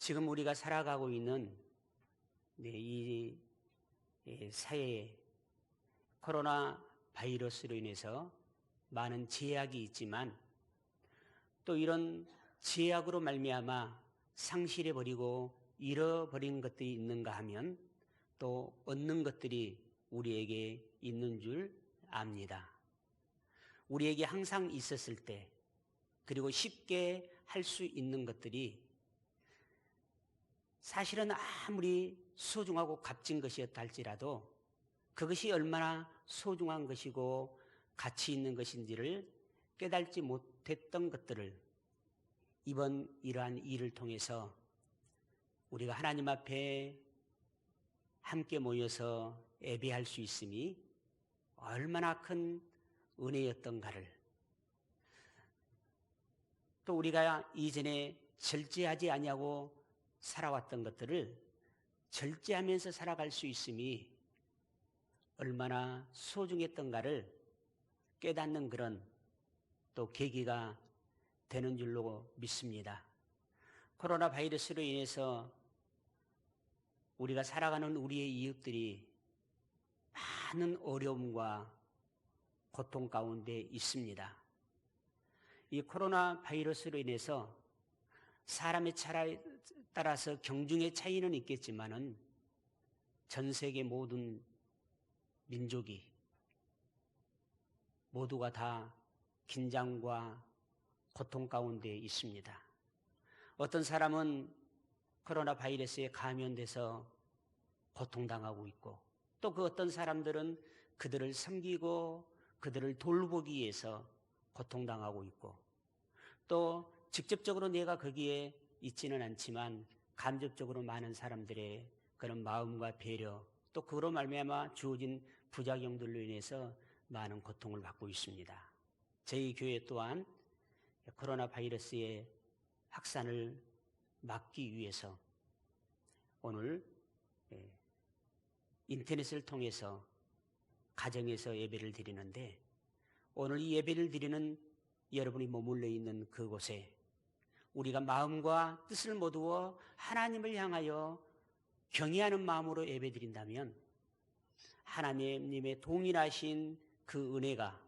지금 우리가 살아가고 있는 이 사회에 코로나 바이러스로 인해서 많은 제약이 있지만 또 이런 제약으로 말미암아 상실해버리고 잃어버린 것들이 있는가 하면 또 얻는 것들이 우리에게 있는 줄 압니다. 우리에게 항상 있었을 때 그리고 쉽게 할 수 있는 것들이 사실은 아무리 소중하고 값진 것이었다 할지라도 그것이 얼마나 소중한 것이고 가치 있는 것인지를 깨달지 못했던 것들을 이번 이러한 일을 통해서 우리가 하나님 앞에 함께 모여서 예배할 수 있음이 얼마나 큰 은혜였던가를, 또 우리가 이전에 절제하지 아니하고 살아왔던 것들을 절제하면서 살아갈 수 있음이 얼마나 소중했던가를 깨닫는 그런 또 계기가 되는 줄로 믿습니다. 코로나 바이러스로 인해서 우리가 살아가는 우리의 이웃들이 많은 어려움과 고통 가운데 있습니다. 이 코로나 바이러스로 인해서 사람의 차에 따라서 경중의 차이는 있겠지만은 전 세계 모든 민족이 모두가 다 긴장과 고통 가운데 있습니다. 어떤 사람은 코로나 바이러스에 감염돼서 고통당하고 있고 또 그 어떤 사람들은 그들을 섬기고 그들을 돌보기 위해서 고통당하고 있고 또 직접적으로 내가 거기에 있지는 않지만 간접적으로 많은 사람들의 그런 마음과 배려 또 그로 말미암아 주어진 부작용들로 인해서 많은 고통을 받고 있습니다. 저희 교회 또한 코로나 바이러스의 확산을 막기 위해서 오늘 인터넷을 통해서 가정에서 예배를 드리는데 오늘 이 예배를 드리는 여러분이 머물러 있는 그곳에 우리가 마음과 뜻을 모두어 하나님을 향하여 경외하는 마음으로 예배 드린다면 하나님의 동일하신 그 은혜가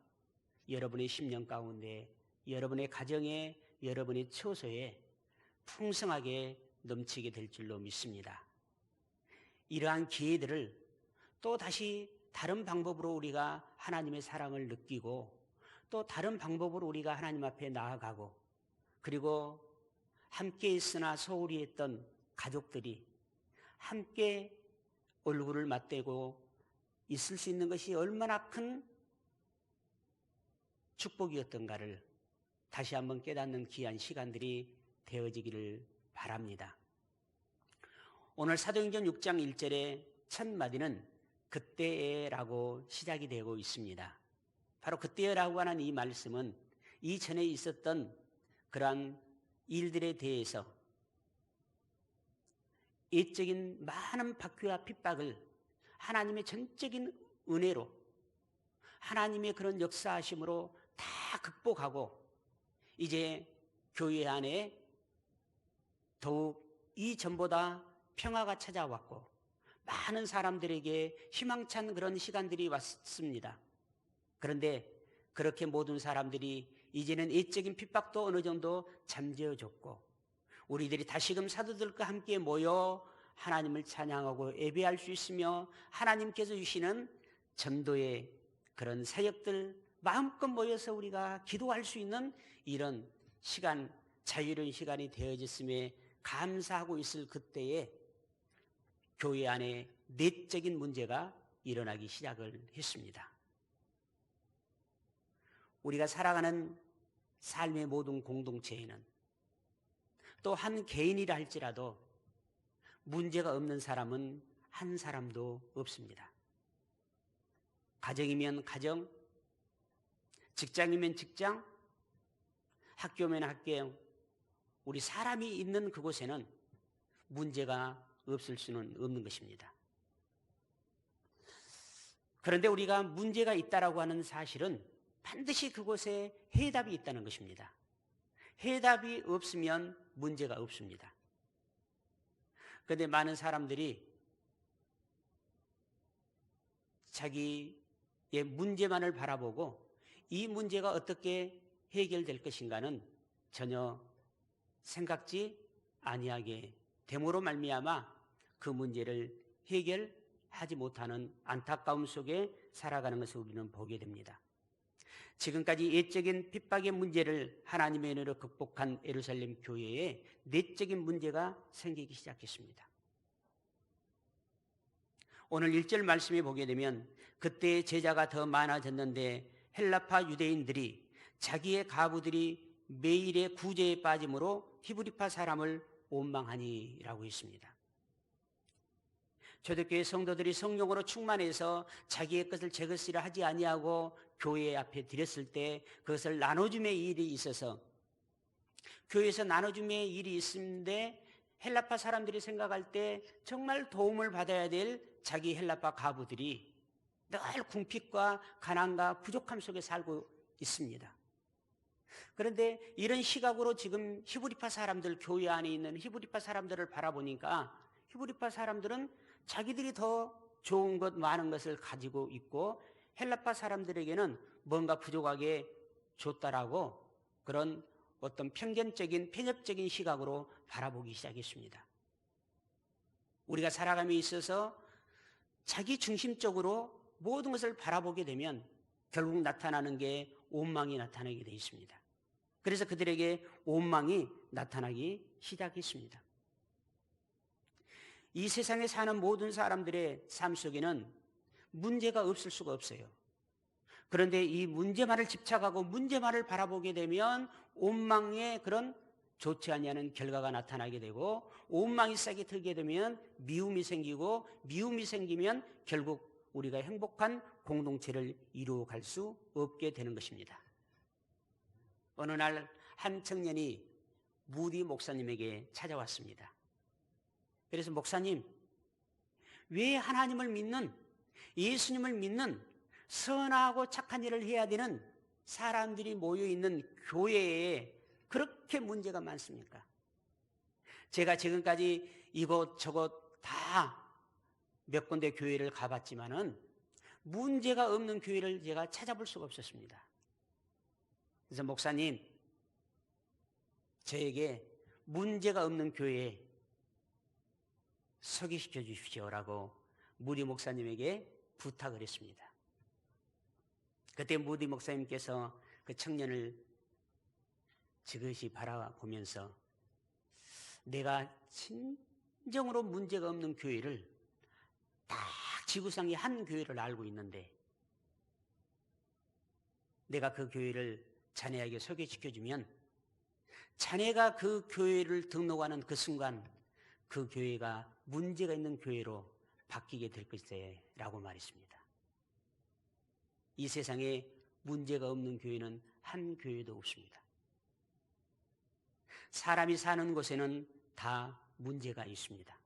여러분의 심령 가운데 여러분의 가정에 여러분의 처소에 풍성하게 넘치게 될 줄로 믿습니다. 이러한 기회들을 또 다시 다른 방법으로 우리가 하나님의 사랑을 느끼고 또 다른 방법으로 우리가 하나님 앞에 나아가고 그리고 함께 있으나 소홀히 했던 가족들이 함께 얼굴을 맞대고 있을 수 있는 것이 얼마나 큰 축복이었던가를 다시 한번 깨닫는 귀한 시간들이 되어지기를 바랍니다. 오늘 사도행전 6장 1절의 첫 마디는 그때라고 시작이 되고 있습니다. 바로 그때라고 하는 이 말씀은 이전에 있었던 그러한 일들에 대해서 옛적인 많은 박해와 핍박을 하나님의 전적인 은혜로 하나님의 그런 역사하심으로 다 극복하고 이제 교회 안에 더욱 이전보다 평화가 찾아왔고 많은 사람들에게 희망찬 그런 시간들이 왔습니다. 그런데 그렇게 모든 사람들이 이제는 옛적인 핍박도 어느 정도 잠재워졌고 우리들이 다시금 사도들과 함께 모여 하나님을 찬양하고 예배할 수 있으며 하나님께서 주시는 전도의 그런 사역들 마음껏 모여서 우리가 기도할 수 있는 이런 시간, 자유로운 시간이 되어졌음에 감사하고 있을 그때에 교회 안에 내적인 문제가 일어나기 시작을 했습니다. 우리가 살아가는 삶의 모든 공동체에는 또 한 개인이라 할지라도 문제가 없는 사람은 한 사람도 없습니다. 가정이면 가정, 직장이면 직장, 학교면 학교, 우리 사람이 있는 그곳에는 문제가 없을 수는 없는 것입니다. 그런데 우리가 문제가 있다라고 하는 사실은 반드시 그곳에 해답이 있다는 것입니다. 해답이 없으면 문제가 없습니다. 그런데 많은 사람들이 자기의 문제만을 바라보고 이 문제가 어떻게 해결될 것인가는 전혀 생각지 아니하게 됨으로 말미암아 그 문제를 해결하지 못하는 안타까움 속에 살아가는 것을 우리는 보게 됩니다. 지금까지 예적인 핍박의 문제를 하나님의 은혜로 극복한 예루살렘 교회에 내적인 문제가 생기기 시작했습니다. 오늘 1절 말씀에 보게 되면 그때 제자가 더 많아졌는데 헬라파 유대인들이 자기의 가부들이 매일의 구제에 빠짐으로 히브리파 사람을 원망하니라고 했습니다. 초대교회 성도들이 성령으로 충만해서 자기의 것을 제 것이라 하지 아니하고 교회 앞에 드렸을 때 그것을 나눠줌의 일이 있어서 교회에서 나눠줌의 일이 있는데 헬라파 사람들이 생각할 때 정말 도움을 받아야 될 자기 헬라파 가부들이 늘 궁핍과 가난과 부족함 속에 살고 있습니다. 그런데 이런 시각으로 지금 히브리파 사람들, 교회 안에 있는 히브리파 사람들을 바라보니까 히브리파 사람들은 자기들이 더 좋은 것, 많은 것을 가지고 있고 헬라파 사람들에게는 뭔가 부족하게 줬다라고 그런 어떤 편견적인, 편협적인 시각으로 바라보기 시작했습니다. 우리가 살아감에 있어서 자기 중심적으로 모든 것을 바라보게 되면 결국 나타나는 게 원망이 나타나게 되어 있습니다. 그래서 그들에게 원망이 나타나기 시작했습니다. 이 세상에 사는 모든 사람들의 삶 속에는 문제가 없을 수가 없어요. 그런데 이 문제만을 집착하고 문제만을 바라보게 되면 원망의 그런 좋지 아니하는 결과가 나타나게 되고 원망이 세게 들게 되면 미움이 생기고 미움이 생기면 결국 우리가 행복한 공동체를 이루어갈 수 없게 되는 것입니다. 어느 날 한 청년이 무디 목사님에게 찾아왔습니다. 그래서 목사님, 왜 하나님을 믿는 예수님을 믿는 선하고 착한 일을 해야 되는 사람들이 모여있는 교회에 그렇게 문제가 많습니까? 제가 지금까지 이곳저곳 다 몇 군데 교회를 가봤지만은 문제가 없는 교회를 제가 찾아볼 수가 없었습니다. 그래서 목사님, 저에게 문제가 없는 교회에 소개시켜 주십시오라고 무디 목사님에게 부탁을 했습니다. 그때 무디 목사님께서 그 청년을 지그시 바라보면서 내가 진정으로 문제가 없는 교회를 딱 지구상의 한 교회를 알고 있는데 내가 그 교회를 자네에게 소개시켜주면 자네가 그 교회를 등록하는 그 순간 그 교회가 문제가 있는 교회로 바뀌게 될 것이다 라고 말했습니다. 이 세상에 문제가 없는 교회는 한 교회도 없습니다. 사람이 사는 곳에는 다 문제가 있습니다.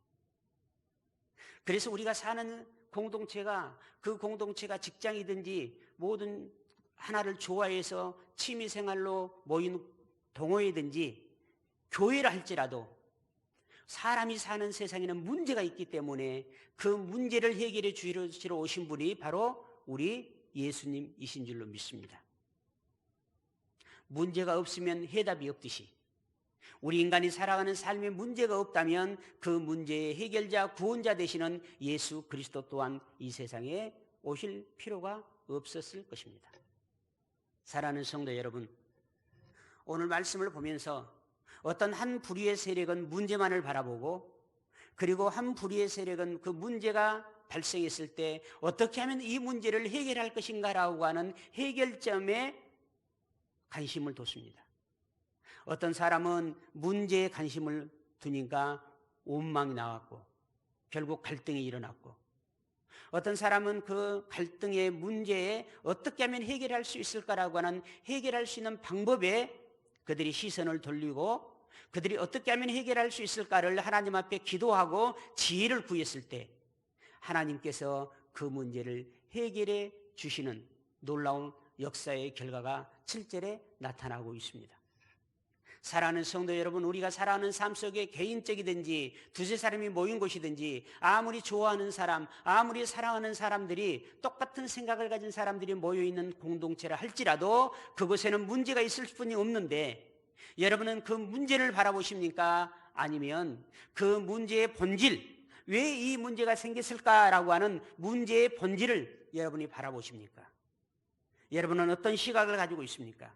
그래서 우리가 사는 공동체가 그 공동체가 직장이든지 모든 하나를 좋아해서 취미생활로 모인 동호회든지 교회라 할지라도 사람이 사는 세상에는 문제가 있기 때문에 그 문제를 해결해 주시러 오신 분이 바로 우리 예수님이신 줄로 믿습니다. 문제가 없으면 해답이 없듯이 우리 인간이 살아가는 삶에 문제가 없다면 그 문제의 해결자, 구원자 되시는 예수 그리스도 또한 이 세상에 오실 필요가 없었을 것입니다. 사랑하는 성도 여러분, 오늘 말씀을 보면서 어떤 한 불의의 세력은 문제만을 바라보고 그리고 한 불의의 세력은 그 문제가 발생했을 때 어떻게 하면 이 문제를 해결할 것인가라고 하는 해결점에 관심을 뒀습니다. 어떤 사람은 문제에 관심을 두니까 원망이 나왔고 결국 갈등이 일어났고 어떤 사람은 그 갈등의 문제에 어떻게 하면 해결할 수 있을까라고 하는 해결할 수 있는 방법에 그들이 시선을 돌리고 그들이 어떻게 하면 해결할 수 있을까를 하나님 앞에 기도하고 지혜를 구했을 때 하나님께서 그 문제를 해결해 주시는 놀라운 역사의 결과가 7절에 나타나고 있습니다. 사랑하는 성도 여러분, 우리가 살아가는 삶 속에 개인적이든지 두세 사람이 모인 곳이든지 아무리 좋아하는 사람, 아무리 사랑하는 사람들이 똑같은 생각을 가진 사람들이 모여있는 공동체라 할지라도 그곳에는 문제가 있을 뿐이 없는데 여러분은 그 문제를 바라보십니까? 아니면 그 문제의 본질, 왜 이 문제가 생겼을까라고 하는 문제의 본질을 여러분이 바라보십니까? 여러분은 어떤 시각을 가지고 있습니까?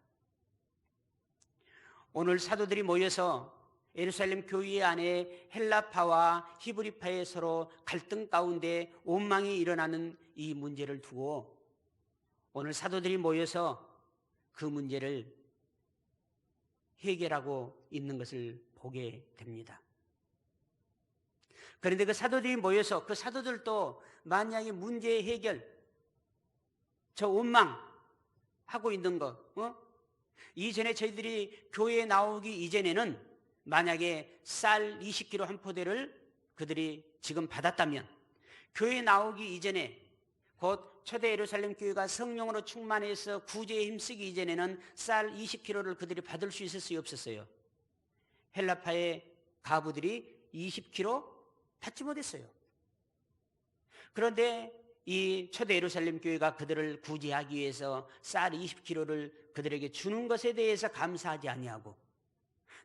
오늘 사도들이 모여서 예루살렘 교회 안에 헬라파와 히브리파의 서로 갈등 가운데 원망이 일어나는 이 문제를 두고 오늘 사도들이 모여서 그 문제를 해결하고 있는 것을 보게 됩니다. 그런데 그 사도들이 모여서 그 사도들도 만약에 문제 해결, 저 원망하고 있는 거, 이전에 저희들이 교회에 나오기 이전에는 만약에 쌀 20kg 한 포대를 그들이 지금 받았다면 교회에 나오기 이전에 곧 초대 예루살렘 교회가 성령으로 충만해서 구제에 힘쓰기 이전에는 쌀 20kg를 그들이 받을 수 있었어요, 없었어요? 헬라파의 가부들이 20kg 받지 못했어요. 그런데 이 초대 예루살렘 교회가 그들을 구제하기 위해서 쌀 20kg를 그들에게 주는 것에 대해서 감사하지 아니하고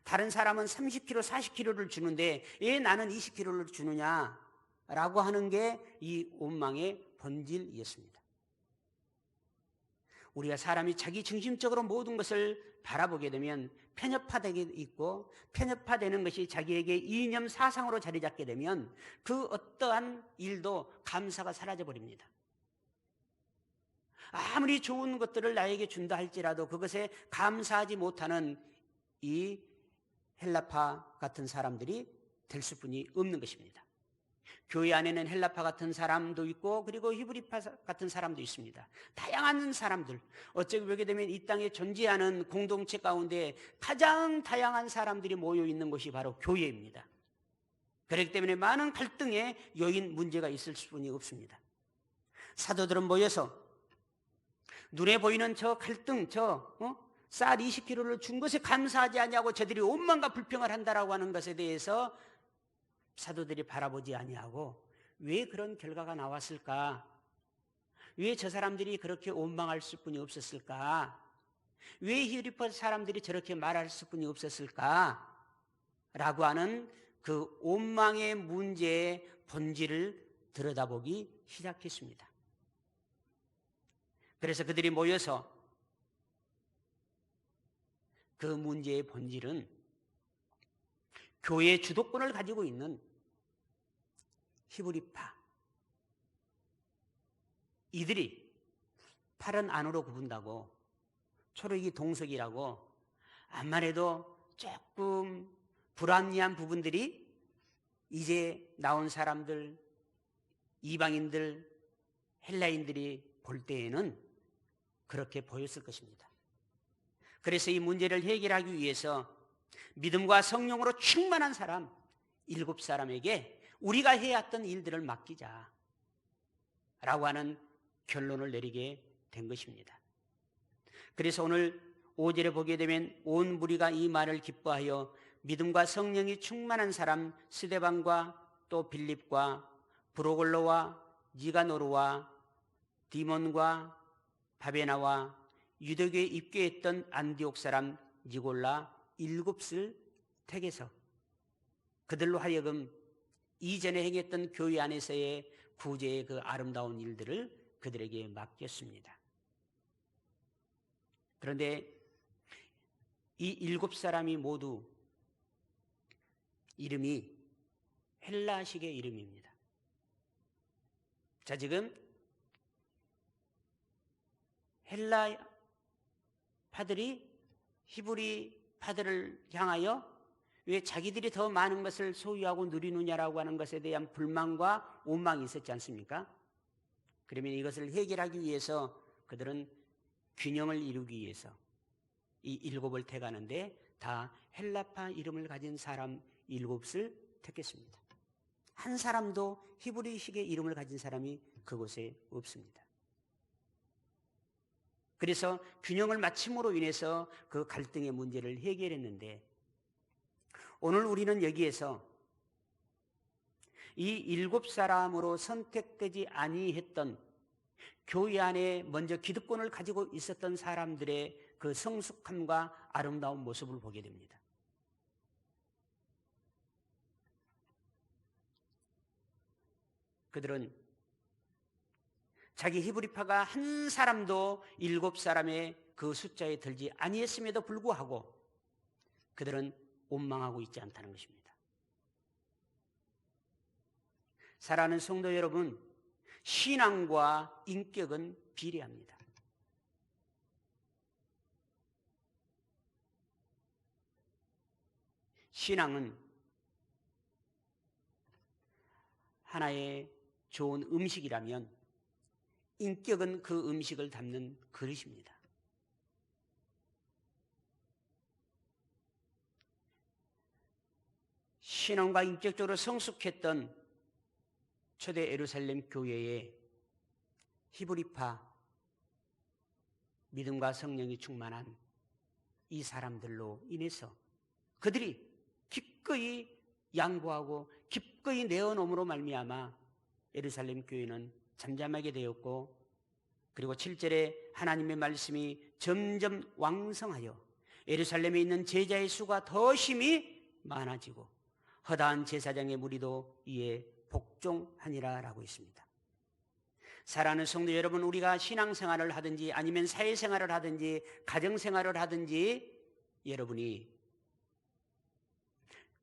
다른 사람은 30kg, 40kg를 주는데 왜 나는 20kg를 주느냐라고 하는 게 이 원망의 본질이었습니다. 우리가 사람이 자기 중심적으로 모든 것을 바라보게 되면 편협화되게 있고 편협화되는 것이 자기에게 이념 사상으로 자리 잡게 되면 그 어떠한 일도 감사가 사라져 버립니다. 아무리 좋은 것들을 나에게 준다 할지라도 그것에 감사하지 못하는 이 헬라파 같은 사람들이 될 수뿐이 없는 것입니다. 교회 안에는 헬라파 같은 사람도 있고 그리고 히브리파 같은 사람도 있습니다. 다양한 사람들, 어쩌고 보게 되면 이 땅에 존재하는 공동체 가운데 가장 다양한 사람들이 모여 있는 곳이 바로 교회입니다. 그렇기 때문에 많은 갈등의 요인, 문제가 있을 수뿐이 없습니다. 사도들은 모여서 눈에 보이는 저 갈등, 쌀 20kg를 준 것에 감사하지 아니하고 저들이 원망과 불평을 한다라고 하는 것에 대해서 사도들이 바라보지 아니하고 왜 그런 결과가 나왔을까? 왜 저 사람들이 그렇게 원망할 수뿐이 없었을까? 왜 히브리파 사람들이 저렇게 말할 수뿐이 없었을까? 라고 하는 그 원망의 문제의 본질을 들여다보기 시작했습니다. 그래서 그들이 모여서 그 문제의 본질은 교회의 주도권을 가지고 있는 히브리파, 이들이 팔은 안으로 굽은다고 초록이 동석이라고 암만 해도 조금 불합리한 부분들이 이제 나온 사람들, 이방인들, 헬라인들이 볼 때에는 그렇게 보였을 것입니다. 그래서 이 문제를 해결하기 위해서 믿음과 성령으로 충만한 사람 7사람에게 우리가 해야 했던 일들을 맡기자 라고 하는 결론을 내리게 된 것입니다. 그래서 오늘 5절에 보게 되면 온 무리가 이 말을 기뻐하여 믿음과 성령이 충만한 사람 스데반과 또 빌립과 브로골로와 니가노르와 디몬과 바베나와 유대교에 입교했던 안디옥 사람 니골라 7을 택해서 그들로 하여금 이전에 행했던 교회 안에서의 구제의 그 아름다운 일들을 그들에게 맡겼습니다. 그런데 이 7사람이 모두 이름이 헬라식의 이름입니다. 자, 지금 헬라파들이 히브리파들을 향하여 왜 자기들이 더 많은 것을 소유하고 누리느냐라고 하는 것에 대한 불만과 원망이 있었지 않습니까? 그러면 이것을 해결하기 위해서 그들은 균형을 이루기 위해서 이 7을 택하는데 다 헬라파 이름을 가진 사람 7을 택했습니다. 한 사람도 히브리식의 이름을 가진 사람이 그곳에 없습니다. 그래서 균형을 맞춤으로 인해서 그 갈등의 문제를 해결했는데 오늘 우리는 여기에서 이 7사람으로 선택되지 아니했던 교회 안에 먼저 기득권을 가지고 있었던 사람들의 그 성숙함과 아름다운 모습을 보게 됩니다. 그들은 자기 히브리파가 한 사람도 7사람의 그 숫자에 들지 아니했음에도 불구하고 그들은 원망하고 있지 않다는 것입니다. 사랑하는 성도 여러분, 신앙과 인격은 비례합니다. 신앙은 하나의 좋은 음식이라면 인격은 그 음식을 담는 그릇입니다. 신앙과 인격적으로 성숙했던 초대 예루살렘 교회의 히브리파 믿음과 성령이 충만한 이 사람들로 인해서 그들이 기꺼이 양보하고 기꺼이 내어놓음으로 말미암아 예루살렘 교회는 잠잠하게 되었고, 그리고 7절에 하나님의 말씀이 점점 왕성하여 예루살렘에 있는 제자의 수가 더 심히 많아지고 허다한 제사장의 무리도 이에 복종하니라 라고 있습니다. 사랑하는 성도 여러분, 우리가 신앙생활을 하든지 아니면 사회생활을 하든지 가정생활을 하든지 여러분이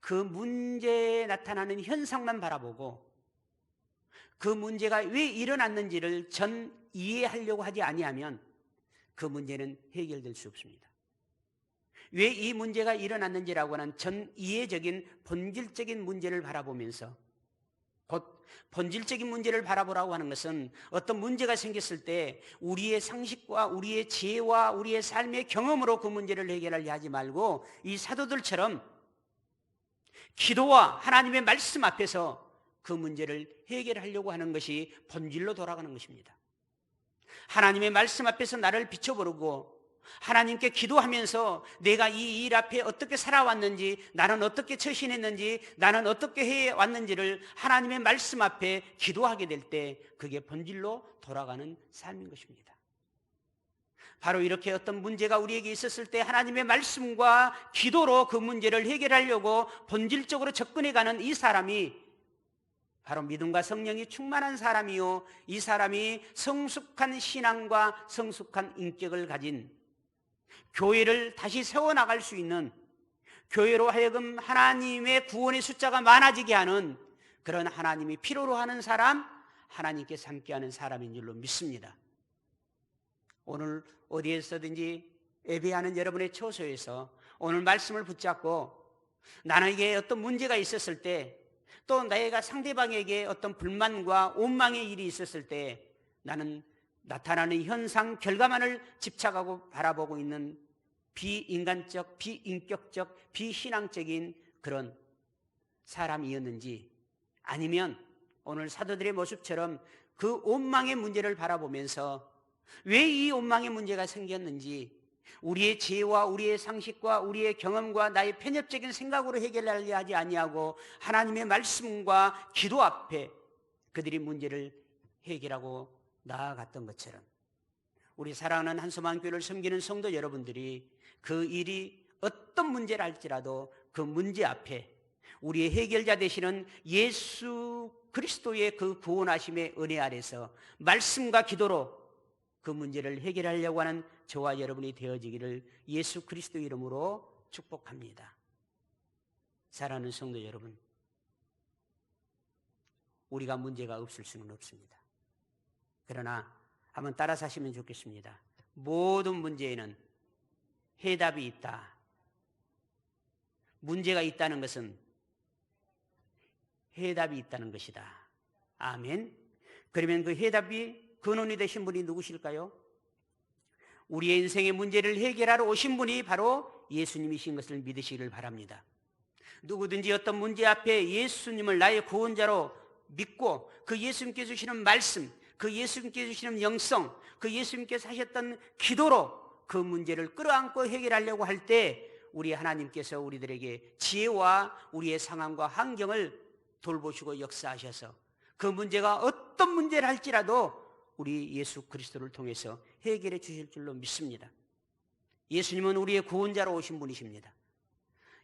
그 문제에 나타나는 현상만 바라보고 그 문제가 왜 일어났는지를 전 이해하려고 하지 아니하면 그 문제는 해결될 수 없습니다. 왜 이 문제가 일어났는지라고 하는 전 이해적인 본질적인 문제를 바라보면서, 곧 본질적인 문제를 바라보라고 하는 것은 어떤 문제가 생겼을 때 우리의 상식과 우리의 지혜와 우리의 삶의 경험으로 그 문제를 해결하려 하지 말고 이 사도들처럼 기도와 하나님의 말씀 앞에서 그 문제를 해결하려고 하는 것이 본질로 돌아가는 것입니다. 하나님의 말씀 앞에서 나를 비춰보고 하나님께 기도하면서 내가 이 일 앞에 어떻게 살아왔는지, 나는 어떻게 처신했는지, 나는 어떻게 해왔는지를 하나님의 말씀 앞에 기도하게 될 때 그게 본질로 돌아가는 삶인 것입니다. 바로 이렇게 어떤 문제가 우리에게 있었을 때 하나님의 말씀과 기도로 그 문제를 해결하려고 본질적으로 접근해가는 이 사람이 바로 믿음과 성령이 충만한 사람이요, 이 사람이 성숙한 신앙과 성숙한 인격을 가진 교회를 다시 세워나갈 수 있는, 교회로 하여금 하나님의 구원의 숫자가 많아지게 하는 그런 하나님이 필요로 하는 사람, 하나님께서 함께하는 사람인 줄로 믿습니다. 오늘 어디에서든지 예배하는 여러분의 처소에서 오늘 말씀을 붙잡고 나에게 어떤 문제가 있었을 때, 또 내가 상대방에게 어떤 불만과 원망의 일이 있었을 때 나는 나타나는 현상, 결과만을 집착하고 바라보고 있는 비인간적, 비인격적, 비신앙적인 그런 사람이었는지, 아니면 오늘 사도들의 모습처럼 그 원망의 문제를 바라보면서 왜 이 원망의 문제가 생겼는지 우리의 지혜와 우리의 상식과 우리의 경험과 나의 편협적인 생각으로 해결하려 하지 아니하고 하나님의 말씀과 기도 앞에 그들이 문제를 해결하고 나아갔던 것처럼 우리 사랑하는 한소망교회를 섬기는 성도 여러분들이 그 일이 어떤 문제를 할지라도 그 문제 앞에 우리의 해결자 되시는 예수 그리스도의 그 구원하심의 은혜 아래서 말씀과 기도로 그 문제를 해결하려고 하는 저와 여러분이 되어지기를 예수 그리스도 이름으로 축복합니다. 사랑하는 성도 여러분, 우리가 문제가 없을 수는 없습니다. 그러나 한번 따라 사시면 좋겠습니다. 모든 문제에는 해답이 있다. 문제가 있다는 것은 해답이 있다는 것이다. 아멘. 그러면 그 해답이 근원이 되신 분이 누구실까요? 우리의 인생의 문제를 해결하러 오신 분이 바로 예수님이신 것을 믿으시기를 바랍니다. 누구든지 어떤 문제 앞에 예수님을 나의 구원자로 믿고 그 예수님께 주시는 말씀, 그 예수님께 주시는 영성, 그 예수님께서 하셨던 기도로 그 문제를 끌어안고 해결하려고 할 때 우리 하나님께서 우리들에게 지혜와 우리의 상황과 환경을 돌보시고 역사하셔서 그 문제가 어떤 문제를 할지라도 우리 예수 그리스도를 통해서 해결해 주실 줄로 믿습니다. 예수님은 우리의 구원자로 오신 분이십니다.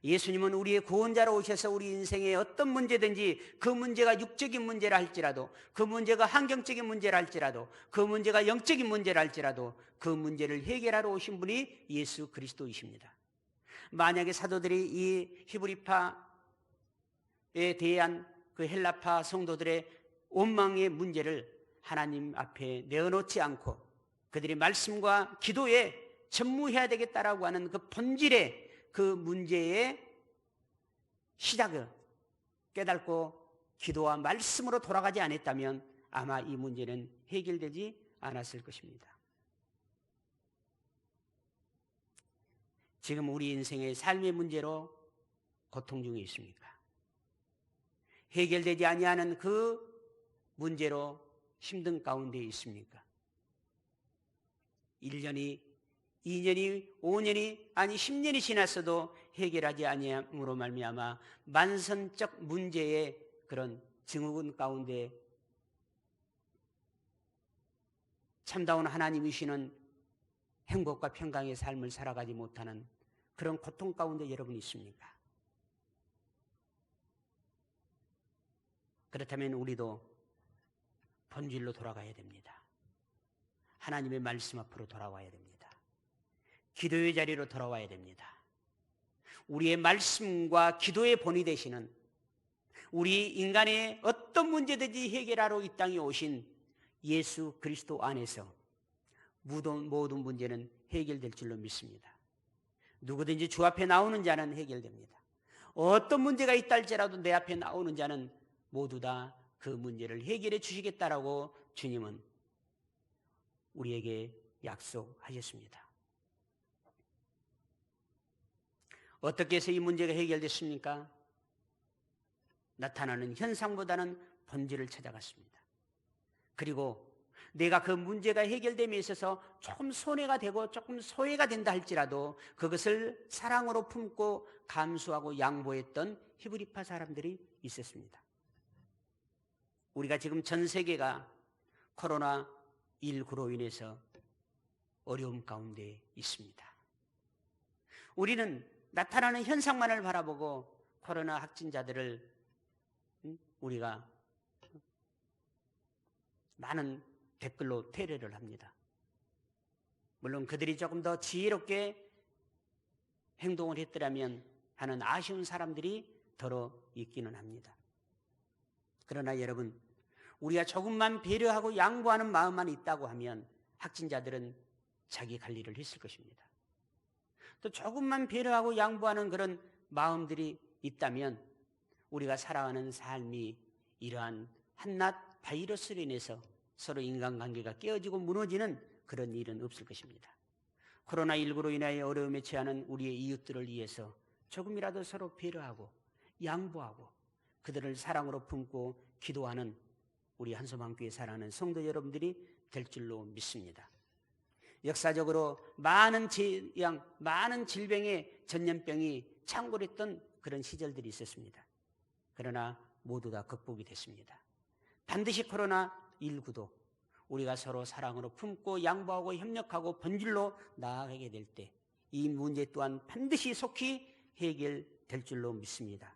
예수님은 우리의 구원자로 오셔서 우리 인생에 어떤 문제든지 그 문제가 육적인 문제라 할지라도 그 문제가 환경적인 문제라 할지라도 그 문제가 영적인 문제라 할지라도 그 문제를 해결하러 오신 분이 예수 그리스도이십니다. 만약에 사도들이 이 히브리파에 대한 그 헬라파 성도들의 원망의 문제를 하나님 앞에 내어놓지 않고 그들의 말씀과 기도에 전무해야 되겠다라고 하는 그 본질의 그 문제의 시작을 깨닫고 기도와 말씀으로 돌아가지 않았다면 아마 이 문제는 해결되지 않았을 것입니다. 지금 우리 인생의 삶의 문제로 고통 중에 있습니까? 해결되지 아니하는 그 문제로 힘든 가운데 있습니까? 1년이 2년이 5년이 아니 10년이 지났어도 해결하지 아니함으로 말미암아 만선적 문제의 그런 증후군 가운데 참다운 하나님이시는 행복과 평강의 삶을 살아가지 못하는 그런 고통 가운데 여러분 있습니까? 그렇다면 우리도 본질로 돌아가야 됩니다. 하나님의 말씀 앞으로 돌아와야 됩니다. 기도의 자리로 돌아와야 됩니다. 우리의 말씀과 기도의 본이 되시는 우리 인간의 어떤 문제든지 해결하러 이 땅에 오신 예수 그리스도 안에서 모든 문제는 해결될 줄로 믿습니다. 누구든지 주 앞에 나오는 자는 해결됩니다. 어떤 문제가 있다 할지라도 내 앞에 나오는 자는 모두 다 그 문제를 해결해 주시겠다라고 주님은 우리에게 약속하셨습니다. 어떻게 해서 이 문제가 해결됐습니까? 나타나는 현상보다는 본질을 찾아갔습니다. 그리고 내가 그 문제가 해결됨에 있어서 조금 손해가 되고 조금 소외가 된다 할지라도 그것을 사랑으로 품고 감수하고 양보했던 히브리파 사람들이 있었습니다. 우리가 지금 전 세계가 코로나19로 인해서 어려움 가운데 있습니다. 우리는 나타나는 현상만을 바라보고 코로나 확진자들을 우리가 많은 댓글로 테러를 합니다. 물론 그들이 조금 더 지혜롭게 행동을 했더라면 하는 아쉬운 사람들이 더러 있기는 합니다. 그러나 여러분, 우리가 조금만 배려하고 양보하는 마음만 있다고 하면 확진자들은 자기 갈 일을 했을 것입니다. 또 조금만 배려하고 양보하는 그런 마음들이 있다면 우리가 살아가는 삶이 이러한 한낱 바이러스로 인해서 서로 인간관계가 깨어지고 무너지는 그런 일은 없을 것입니다. 코로나19로 인하여 어려움에 처하는 우리의 이웃들을 위해서 조금이라도 서로 배려하고 양보하고 그들을 사랑으로 품고 기도하는 우리 한소망교회 사랑하는 성도 여러분들이 될 줄로 믿습니다. 역사적으로 많은 재앙, 많은 질병의 전염병이 창궐했던 그런 시절들이 있었습니다. 그러나 모두 다 극복이 됐습니다. 반드시 코로나19도 우리가 서로 사랑으로 품고 양보하고 협력하고 본질로 나아가게 될 때 이 문제 또한 반드시 속히 해결될 줄로 믿습니다.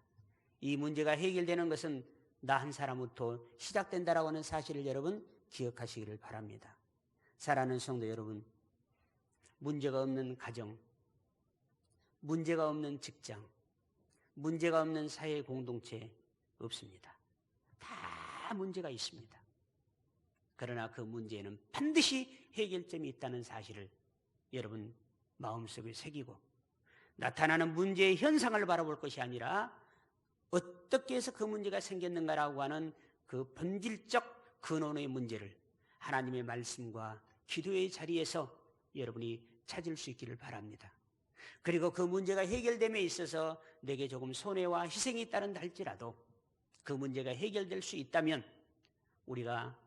이 문제가 해결되는 것은 나 한 사람부터 시작된다라고 하는 사실을 여러분 기억하시기를 바랍니다. 사랑하는 성도 여러분, 문제가 없는 가정, 문제가 없는 직장, 문제가 없는 사회 공동체 없습니다. 다 문제가 있습니다. 그러나 그 문제에는 반드시 해결점이 있다는 사실을 여러분 마음속에 새기고 나타나는 문제의 현상을 바라볼 것이 아니라 어떻게 해서 그 문제가 생겼는가라고 하는 그 본질적 근원의 문제를 하나님의 말씀과 기도의 자리에서 여러분이 찾을 수 있기를 바랍니다. 그리고 그 문제가 해결됨에 있어서 내게 조금 손해와 희생이 있다는다 할지라도 그 문제가 해결될 수 있다면 우리가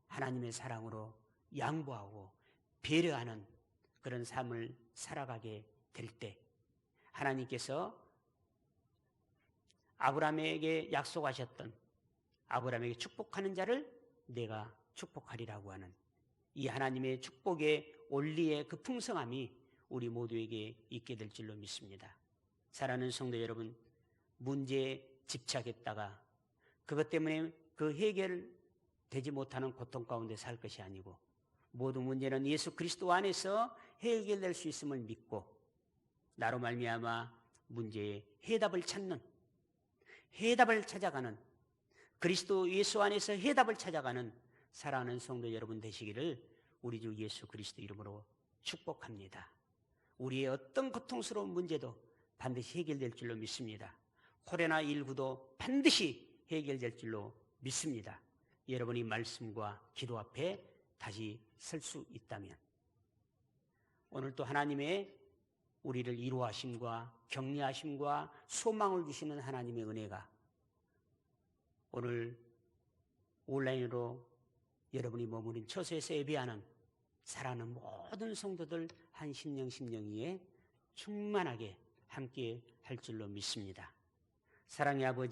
하나님의 사랑으로 양보하고 배려하는 그런 삶을 살아가게 될 때 하나님께서 아브라함에게 약속하셨던 아브라함에게 축복하는 자를 내가 축복하리라고 하는 이 하나님의 축복의 원리의 그 풍성함이 우리 모두에게 있게 될 줄로 믿습니다. 사랑하는 성도 여러분, 문제에 집착했다가 그것 때문에 그 해결되지 못하는 고통 가운데 살 것이 아니고 모든 문제는 예수 그리스도 안에서 해결될 수 있음을 믿고 나로 말미암아 문제의 해답을 찾는, 해답을 찾아가는, 그리스도 예수 안에서 해답을 찾아가는 사랑하는 성도 여러분 되시기를 우리 주 예수 그리스도 이름으로 축복합니다. 우리의 어떤 고통스러운 문제도 반드시 해결될 줄로 믿습니다. 코로나19도 반드시 해결될 줄로 믿습니다. 여러분이 말씀과 기도 앞에 다시 설 수 있다면 오늘 또 하나님의 우리를 위로하심과 격려하심과 소망을 주시는 하나님의 은혜가 오늘 온라인으로 여러분이 머무른 처소에서 예배하는 사랑하는 모든 성도들 한 심령 위에 충만하게 함께 할 줄로 믿습니다. 사랑의 아버지